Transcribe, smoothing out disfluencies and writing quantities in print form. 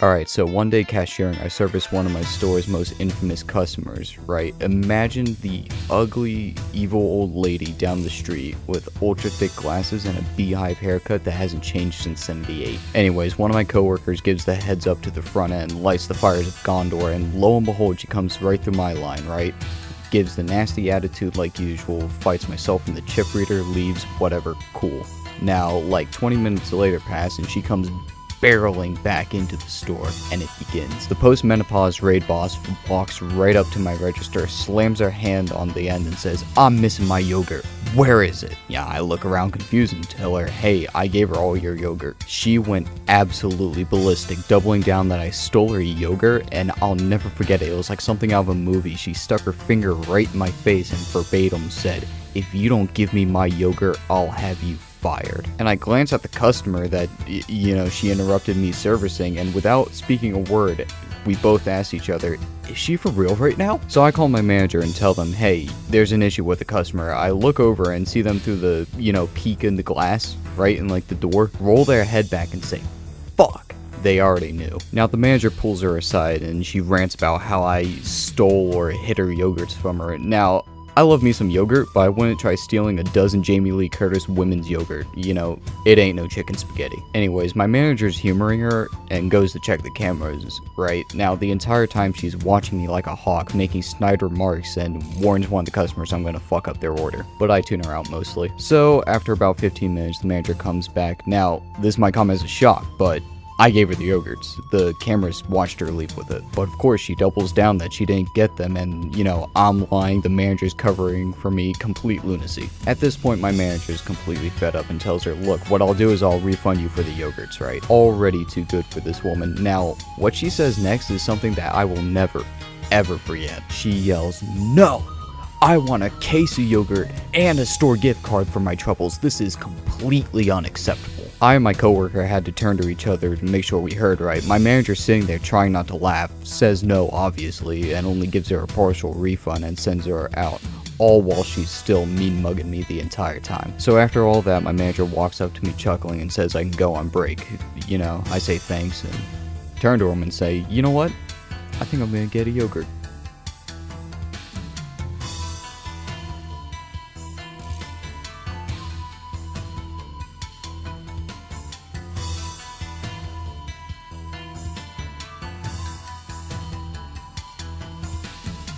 Alright, so one day cashiering, I serviced one of my store's most infamous customers, right? Imagine the ugly, evil old lady down the street with ultra thick glasses and a beehive haircut that hasn't changed since '78. Anyways, one of my coworkers gives the heads up to the front end, lights the fires of Gondor, and lo and behold, she comes right through my line, right? Gives the nasty attitude like usual, fights myself in the chip reader, leaves, whatever, cool. Now, like 20 minutes later pass and she comes barreling back into the store, and it begins. The post-menopause raid boss walks right up to my register, slams her hand on the end and says, "I'm missing my yogurt. Where is it?" Yeah, I look around confused and tell her, "Hey, I gave her all your yogurt." She went absolutely ballistic, doubling down that I stole her yogurt, and I'll never forget it. It was like something out of a movie. She stuck her finger right in my face and verbatim said, "If you don't give me my yogurt, I'll have you fired." And I glance at the customer that, she interrupted me servicing, and without speaking a word, we both asked each other, "Is she for real right now?" So I call my manager and tell them, "Hey, there's an issue with the customer." I look over and see them through the, peek in the glass, right in like the door, roll their head back and say, "Fuck." They already knew. Now the manager pulls her aside and she rants about how I stole or hid her yogurts from her. Now, I love me some yogurt, but I wouldn't try stealing a dozen Jamie Lee Curtis women's yogurt. It ain't no chicken spaghetti. Anyways, my manager's humoring her and goes to check the cameras, right? Now, the entire time she's watching me like a hawk, making snide remarks, and warns one of the customers I'm gonna fuck up their order. But I tune her out mostly. So, after about 15 minutes, the manager comes back. Now, this might come as a shock, but I gave her the yogurts. The cameras watched her leave with it. But of course, she doubles down that she didn't get them, and, I'm lying, the manager's covering for me, complete lunacy. At this point, my manager's completely fed up and tells her, "Look, what I'll do is I'll refund you for the yogurts," right? Already too good for this woman. Now, what she says next is something that I will never, ever forget. She yells, "No! I want a case of yogurt and a store gift card for my troubles. This is completely unacceptable." I and my coworker had to turn to each other to make sure we heard right. My manager's sitting there trying not to laugh, says no obviously, and only gives her a partial refund and sends her out, all while she's still mean mugging me the entire time. So after all that, my manager walks up to me chuckling and says I can go on break. I say thanks and turn to him and say, "You know what? I think I'm gonna get a yogurt."